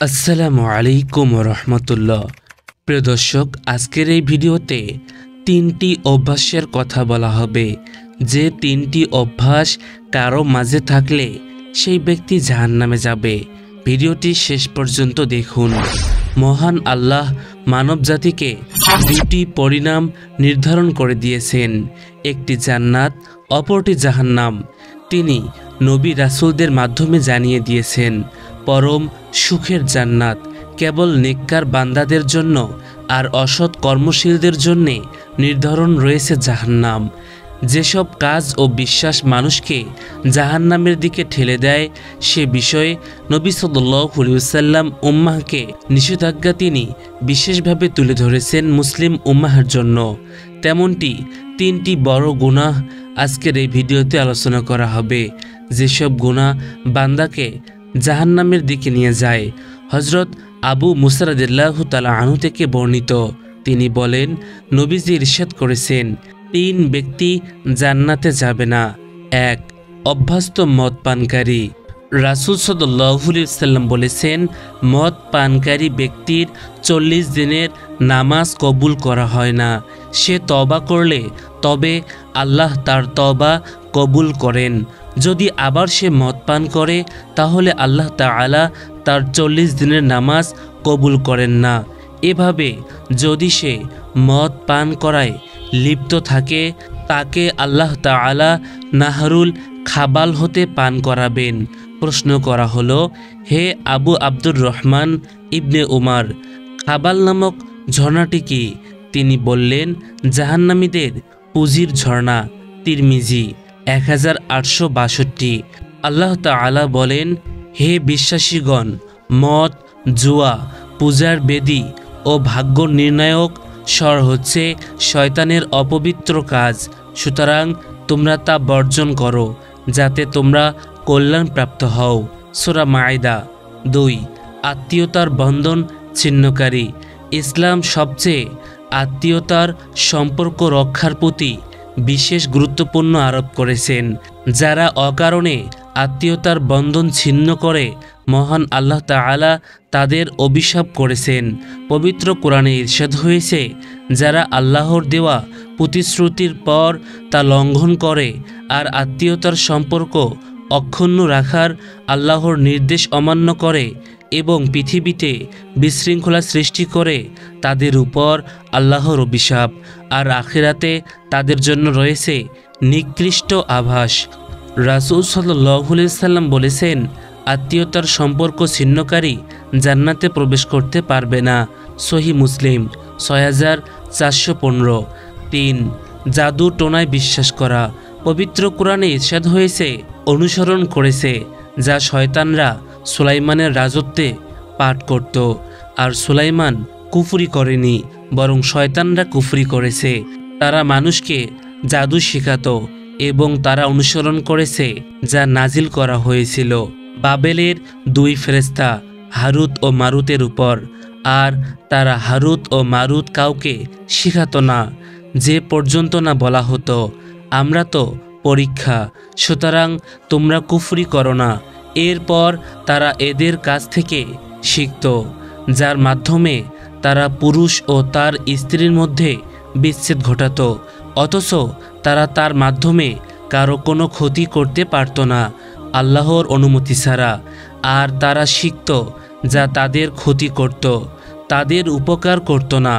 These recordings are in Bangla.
আসসালামু আলাইকুম রহমতুল্লাহ। প্রিয় দর্শক, আজকের এই ভিডিওতে তিনটি অভ্যাসের কথা বলা হবে। যে তিনটি অভ্যাস কারো মাঝে থাকলে সেই ব্যক্তি জাহান্নামে যাবে। ভিডিওটি শেষ পর্যন্ত দেখুন। মহান আল্লাহ মানব জাতিকে দুটি পরিণাম নির্ধারণ করে দিয়েছেন, একটি জান্নাত, অপরটি জাহান্নাম। তিনি নবী রাসূলদের মাধ্যমে জানিয়ে দিয়েছেন পরম সুখের জান্নাত কেবল নেককার বান্দাদের জন্য, আর অসৎ কর্মশীলদের জন্যে নির্ধারণ রয়েছে জাহান্নাম। যেসব কাজ ও বিশ্বাস মানুষকে জাহান্নামের দিকে ঠেলে দেয় সে বিষয়ে নবী সাল্লাল্লাহু আলাইহি ওয়াসাল্লাম উম্মাহকে নিষেধাজ্ঞা তিনি বিশেষভাবে তুলে ধরেছেন মুসলিম উম্মাহের জন্য। তেমনটি তিনটি বড় গুনাহ আজকের এই ভিডিওতে আলোচনা করা হবে, যেসব গুনাহ বান্দাকে জাহান্নামের দিকে নিয়ে যায়। হযরত আবু মুসা রাদিয়াল্লাহু তাআলা আনহু থেকে বর্ণিত, তিনি বলেন, নবীজি ইরশাদ করেছেন, তিন ব্যক্তি জান্নাতে যাবে না। এক, অভ্যস্ত মদ পানকারী। রাসূল সাল্লাল্লাহু আলাইহি ওয়াসাল্লাম বলেছেন, মদ পানকারী ব্যক্তির 40 দিনের নামাজ কবুল করা হয় না। সে তওবা করলে তবে আল্লাহ তার তওবা কবুল করেন। যদি আবার সে মদ পান করে তাহলে আল্লাহ তাআলা তার 40 দিনের নামাজ কবুল করেন না। এভাবে যদি সে মদ পান করায় লিপ্ত থাকে তাকে আল্লাহ তাআলা নাহরুল খাবাল হতে পান করাবেন। প্রশ্ন করা হলো, হে আবু আব্দুর রহমান ইবনে উমার, খাবাল নামক ঝর্ণাটি কি? তিনি বললেন, জাহান্নামীদের পুঁজির ঝর্ণা। তিরমিজি 1862। আল্লাহ তাআলা বলেন, হে বিশ্বাসীগণ, মদ, জুয়া, পূজার বেদী ও ভাগ্য নির্ণায়ক স্বর হচ্ছে শয়তানের অপবিত্র কাজ। সুতরাং তোমরা তা বর্জন করো যাতে তোমরা কল্যাণপ্রাপ্ত হও। সূরা মাইদা 2। আত্মীয়তার বন্ধন ছিন্নকারী। ইসলাম সবচেয়ে আত্মীয়তার সম্পর্ক রক্ষার প্রতি বিশেষ গুরুত্বপূর্ণ আরোপ করেছেন। যারা অকারণে আত্মীয়তার বন্ধন ছিন্ন করে মহান আল্লাহ তাআলা তাদের অভিশাপ করেছেন। পবিত্র কোরআনে ইরশাদ হয়েছে, যারা আল্লাহর দেওয়া প্রতিশ্রুতির পর তা লঙ্ঘন করে আর আত্মীয়তার সম্পর্ক অক্ষুণ্ণ রাখার আল্লাহর নির্দেশ অমান্য করে এবং পৃথিবীতে বিশৃঙ্খলা সৃষ্টি করে, তাদের উপর আল্লাহর অভিশাপ, আর আখিরাতে তাদের জন্য রয়েছে নিকৃষ্ট আভাস। রাসূল সাল্লাল্লাহু আলাইহি ওয়াসাল্লাম বলেছেন, আত্মীয়তার সম্পর্ক ছিন্নকারী জান্নাতে প্রবেশ করতে পারবে না। সহিহ মুসলিম 6415। 3, জাদু টোনায় বিশ্বাস করা। পবিত্র কোরআনে ইরশাদ হয়েছে, অনুসরণ করেছে যা শয়তানরা সুলাইমানের রাজত্বে পাঠ করত, আর সুলাইমান কুফরি করেনি, বরং শয়তানরা কুফরি করেছে। তারা মানুষকে জাদু শেখাতো এবং তারা অনুসরণ করেছে যা নাজিল করা হয়েছিল বাবেলের 2 ফেরেশতা হারুত ও মারুতের উপর, আর তারা হারুত ও মারুত কাউকে শেখাতো না যে পর্যন্ত না বলা হতো, আমরা তো পরীক্ষা, সুতরাং তোমরা কুফরি করো না। এরপর তারা এদের কাছ থেকে শিখত, যার মাধ্যমে তারা পুরুষ ও তার স্ত্রীর মধ্যে বিচ্ছেদ ঘটাতো, অথচ তারা তার মাধ্যমে কারো কোনো ক্ষতি করতে পারত না আল্লাহর অনুমতি ছাড়া। আর তারা শিখত যা তাদের ক্ষতি করত, তাদের উপকার করত না,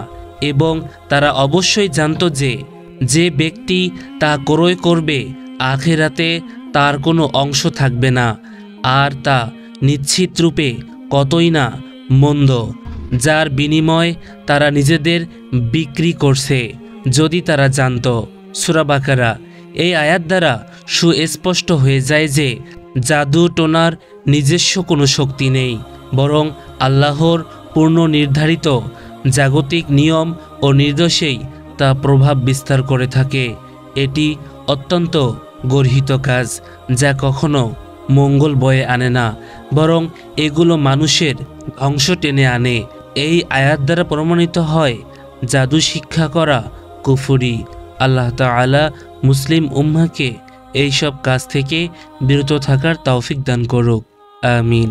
এবং তারা অবশ্যই জানত যে যে ব্যক্তি তা ক্রয় করবে আখিরাতে তার কোনো অংশ থাকবে না, আর তা নিশ্চিত রূপে কতই না মন্দ, যার বিনিময় তারা নিজেদের বিক্রি করছে, যদি তারা জানত। সূরা বাকারা। এই আয়াত দ্বারা সুস্পষ্ট হয়ে যায় যে জাদু টোনার নিজস্ব কোনো শক্তি নেই, বরং আল্লাহর পূর্ণ নির্ধারিত জাগতিক নিয়ম ও নির্দেশেই তা প্রভাব বিস্তার করে থাকে। এটি অত্যন্ত গর্হিত কাজ যা কখনো মঙ্গল বয়ে আনে না, বরং এগুলো মানুষের ধ্বংস টেনে আনে। এই আয়াত দ্বারা প্রমাণিত হয় জাদু শিক্ষা করা কুফরি। আল্লাহ তাআলা মুসলিম উম্মাহকে এইসব কাজ থেকে বিরত থাকার তৌফিক দান করুক। আমিন।